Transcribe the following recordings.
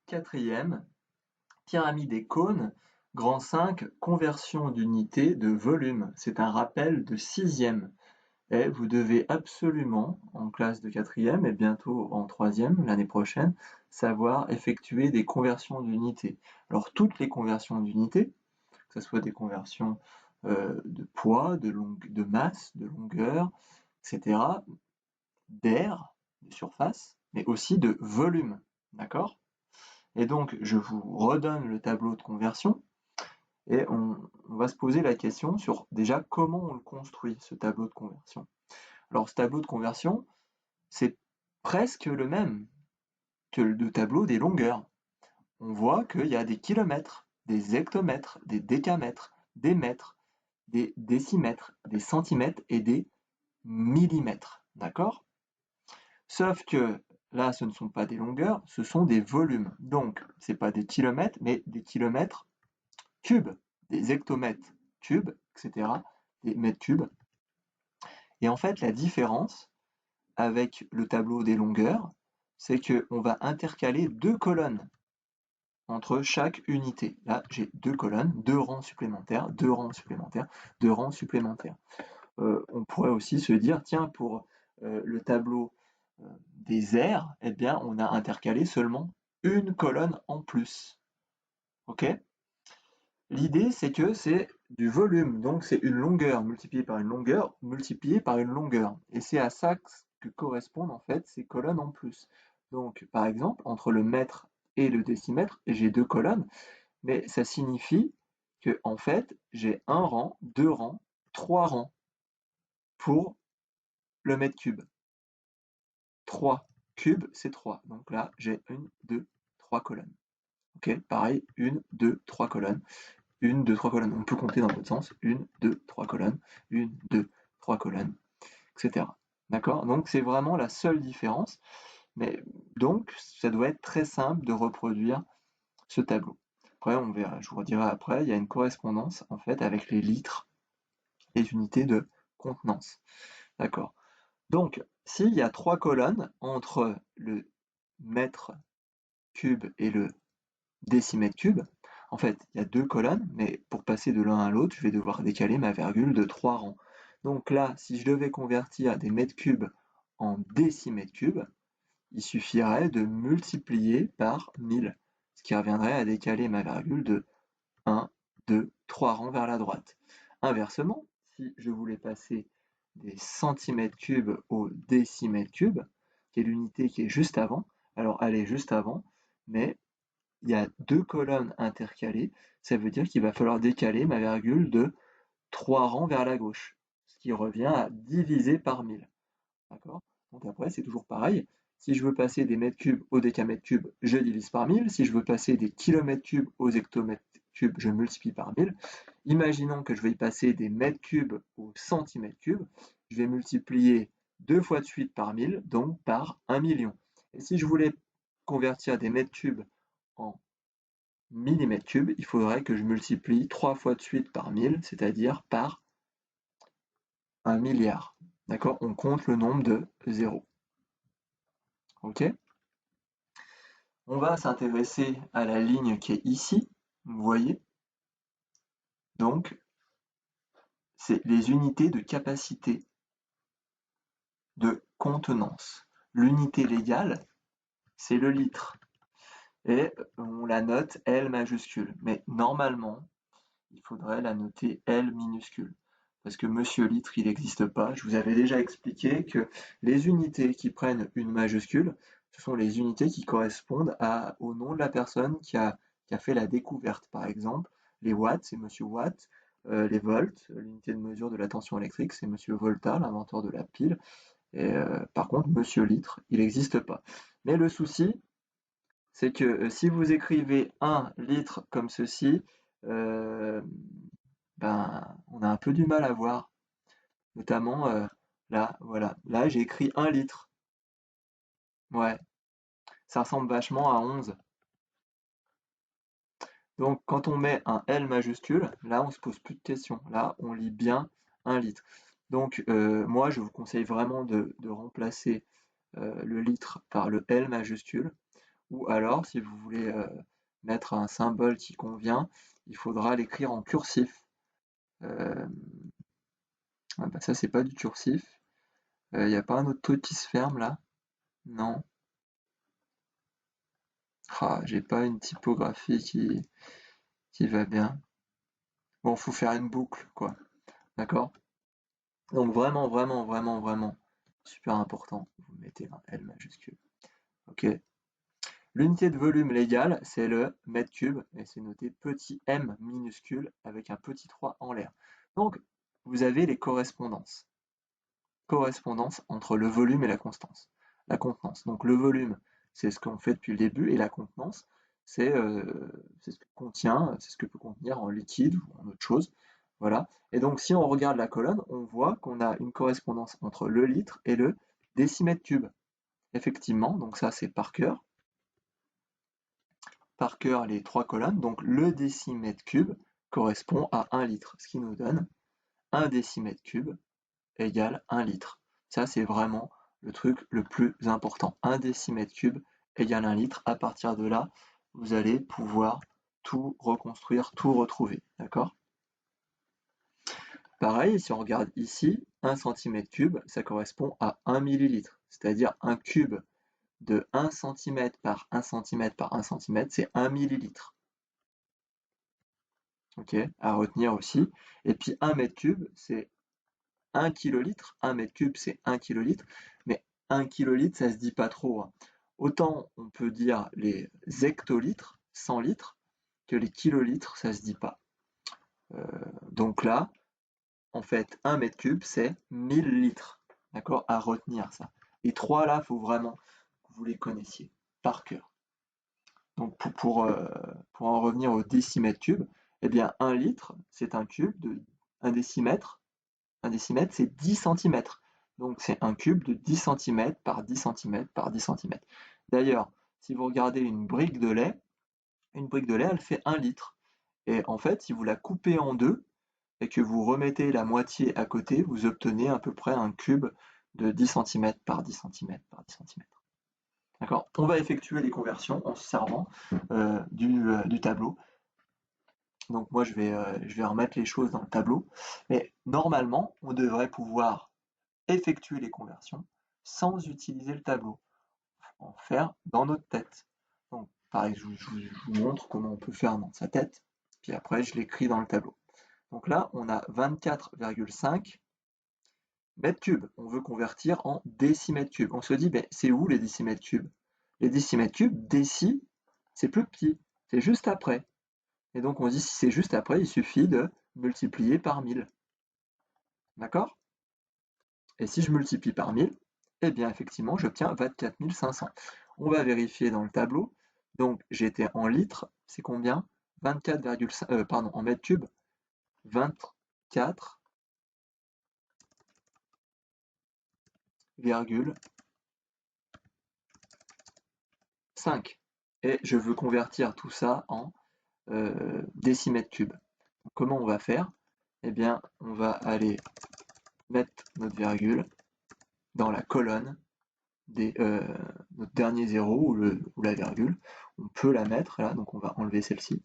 Quatrième, pyramide et cône, grand 5, conversion d'unité de volume. C'est un rappel de sixième. Et vous devez absolument, en classe de quatrième et bientôt en troisième l'année prochaine, savoir effectuer des conversions d'unités. Alors toutes les conversions d'unités, que ce soit des conversions de poids, de masse, de longueur, etc., d'air, de surface, mais aussi de volume. D'accord? Et donc, je vous redonne le tableau de conversion et on va se poser la question sur déjà comment on le construit, ce tableau de conversion. Alors, ce tableau de conversion, c'est presque le même que le tableau des longueurs. On voit qu'il y a des kilomètres, des hectomètres, des décamètres, des mètres, des décimètres, des centimètres et des millimètres. D'accord? Sauf que là, ce ne sont pas des longueurs, ce sont des volumes. Donc, ce n'est pas des kilomètres, mais des kilomètres cubes, des hectomètres cubes, etc., des mètres cubes. Et en fait, la différence avec le tableau des longueurs, c'est qu'on va intercaler deux colonnes entre chaque unité. Là, j'ai deux colonnes, deux rangs supplémentaires, deux rangs supplémentaires, deux rangs supplémentaires. On pourrait aussi se dire, tiens, pour le tableau des airs, eh bien, on a intercalé seulement une colonne en plus. Ok? L'idée, c'est que c'est du volume, donc c'est une longueur multipliée par une longueur multipliée par une longueur. Et c'est à ça que correspondent en fait ces colonnes en plus. Donc, par exemple, entre le mètre et le décimètre, j'ai deux colonnes, mais ça signifie que en fait, j'ai un rang, deux rangs, trois rangs pour le mètre cube. 3 cubes, c'est 3. Donc là, j'ai une, deux, trois colonnes. Ok, pareil, une, deux, trois colonnes. Une, deux, trois colonnes. On peut compter dans l'autre sens. Une, deux, trois colonnes. Une, deux, trois colonnes, etc. D'accord? Donc c'est vraiment la seule différence. Mais donc, ça doit être très simple de reproduire ce tableau. Après, on verra, je vous redirai après, il y a une correspondance en fait avec les litres, les unités de contenance. D'accord? Donc, s'il y a trois colonnes entre le mètre cube et le décimètre cube, en fait, il y a deux colonnes, mais pour passer de l'un à l'autre, je vais devoir décaler ma virgule de trois rangs. Donc là, si je devais convertir des mètres cubes en décimètres cubes, il suffirait de multiplier par 1000, ce qui reviendrait à décaler ma virgule de 1, 2, 3 rangs vers la droite. Inversement, si je voulais passer des centimètres cubes au décimètre cube, qui est l'unité qui est juste avant, alors elle est juste avant, mais il y a deux colonnes intercalées, ça veut dire qu'il va falloir décaler ma virgule de 3 rangs vers la gauche, ce qui revient à diviser par 1000. D'accord? Donc après, c'est toujours pareil. Si je veux passer des mètres cubes au décamètre cube, je divise par 1000. Si je veux passer des kilomètres cubes aux hectomètres cubes, je multiplie par 1000. Imaginons que je vais y passer des mètres cubes au centimètre cube. Je vais multiplier deux fois de suite par 1000, donc par 1 million. Et si je voulais convertir des mètres cubes en millimètres cubes, il faudrait que je multiplie trois fois de suite par 1000, c'est-à-dire par 1 milliard. D'accord? On compte le nombre de zéros. Ok? On va s'intéresser à la ligne qui est ici, vous voyez? Donc, c'est les unités de capacité de contenance. L'unité légale, c'est le litre. Et on la note L majuscule. Mais normalement, il faudrait la noter L minuscule. Parce que monsieur litre, il n'existe pas. Je vous avais déjà expliqué que les unités qui prennent une majuscule, ce sont les unités qui correspondent au nom de la personne qui a fait la découverte. Par exemple, les watts, c'est monsieur Watt. Les volts, l'unité de mesure de la tension électrique, c'est monsieur Volta, l'inventeur de la pile. Et par contre, monsieur litre, il n'existe pas. Mais le souci, c'est que si vous écrivez 1 litre comme ceci, euh, ben, on a un peu du mal à voir. Notamment, là, voilà. Là, j'ai écrit 1 litre. Ouais, ça ressemble vachement à 11. Donc, quand on met un L majuscule, là, on se pose plus de questions. Là, on lit bien 1 litre. Donc, moi, je vous conseille vraiment de remplacer le litre par le L majuscule. ou alors si vous voulez mettre un symbole qui convient, il faudra l'écrire en cursif. Ah bah ça c'est pas du cursif. Il n'y a pas un autre truc qui se ferme là? Non. Ah, j'ai pas une typographie qui va bien. Bon, faut faire une boucle, quoi. D'accord? Donc vraiment, vraiment, vraiment, vraiment, super important, vous mettez un L majuscule. Ok. L'unité de volume légale, c'est le mètre cube, et c'est noté petit m minuscule avec un petit 3 en l'air. Donc, vous avez les correspondances. Correspondance entre le volume et la constance. La contenance. Donc le volume, c'est ce qu'on fait depuis le début, et la contenance, c'est ce que contient, c'est ce que peut contenir en liquide ou en autre chose. Voilà. Et donc si on regarde la colonne, on voit qu'on a une correspondance entre le litre et le décimètre cube. Effectivement, donc ça c'est par cœur. Par cœur les trois colonnes. Donc le décimètre cube correspond à 1 litre, ce qui nous donne 1 décimètre cube égale 1 litre. Ça, c'est vraiment le truc le plus important. 1 décimètre cube égale 1 litre. À partir de là, vous allez pouvoir tout reconstruire, tout retrouver. D'accord? Pareil, si on regarde ici, 1 centimètre cube, ça correspond à 1 millilitre. C'est-à-dire un cube de 1 cm par 1 cm par 1 cm, c'est 1 millilitre. Ok, à retenir aussi. Et puis 1 mètre cube, c'est 1 kilolitre. 1 mètre cube, c'est 1 kilolitre. Mais 1 kilolitre, ça se dit pas trop, hein. Autant on peut dire les hectolitres, 100 litres, que les kilolitres, ça se dit pas. Donc là, en fait, 1 mètre cube, c'est 1000 litres. D'accord? À retenir ça. Les trois là, faut vraiment que vous les connaissiez par cœur. Donc pour en revenir au décimètre cube, eh bien 1 litre, c'est un cube de 1 décimètre. Un décimètre, c'est 10 centimètres. Donc c'est un cube de 10 centimètres par 10 centimètres par 10 centimètres. D'ailleurs, si vous regardez une brique de lait, elle fait 1 litre. Et en fait, si vous la coupez en deux et que vous remettez la moitié à côté, vous obtenez à peu près un cube de 10 centimètres par 10 centimètres par 10 centimètres. D'accord? On va effectuer les conversions en se servant du tableau. Donc moi, je vais remettre les choses dans le tableau. Mais normalement, on devrait pouvoir effectuer les conversions sans utiliser le tableau, en faire dans notre tête. Donc, pareil, je vous montre comment on peut faire dans sa tête, puis après je l'écris dans le tableau. Donc là, on a 24,5 mètres cubes. On veut convertir en décimètres cubes. On se dit, ben, c'est où les décimètres cubes? Les décimètres cubes, déci, c'est plus petit, c'est juste après. Et donc on dit, si c'est juste après, il suffit de multiplier par 1000. D'accord? Et si je multiplie par 1000, eh bien effectivement, j'obtiens 24 500. On va vérifier dans le tableau. Donc j'étais en litres, c'est combien? 24,5, pardon, en mètres cubes, 24,5. Et je veux convertir tout ça en décimètres cubes. Donc, comment on va faire? Eh bien, on va aller mettre notre virgule dans la colonne notre dernier zéro ou la virgule. On peut la mettre là, donc on va enlever celle-ci.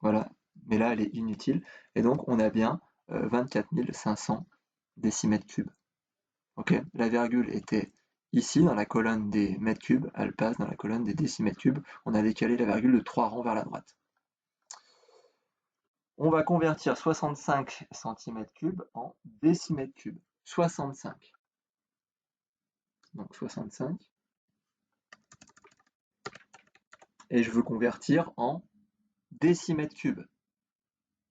Voilà, mais là elle est inutile. Et donc on a bien 24 500 décimètres cubes. Ok, la virgule était ici dans la colonne des mètres cubes, elle passe dans la colonne des décimètres cubes. On a décalé la virgule de 3 rangs vers la droite. On va convertir 65 cm3 en décimètres cubes. 65. Donc 65. Et je veux convertir en décimètres cubes.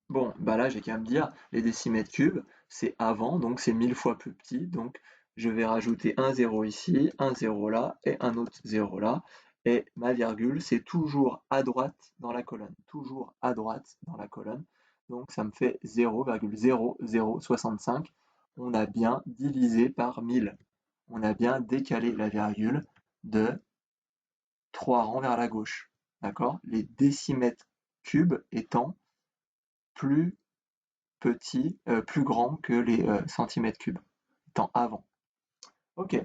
Bon, bah là, j'ai qu'à me dire, les décimètres cubes, c'est avant, donc c'est 1000 fois plus petit, donc je vais rajouter un 0 ici, un 0 là, et un autre 0 là, et ma virgule, c'est toujours à droite dans la colonne, toujours à droite dans la colonne, donc ça me fait 0,0065, on a bien divisé par 1000, on a bien décalé la virgule de 3 rangs vers la gauche, d'accord? Les décimètres cubes étant plus petit, plus grand que les centimètres cubes, étant avant. Ok.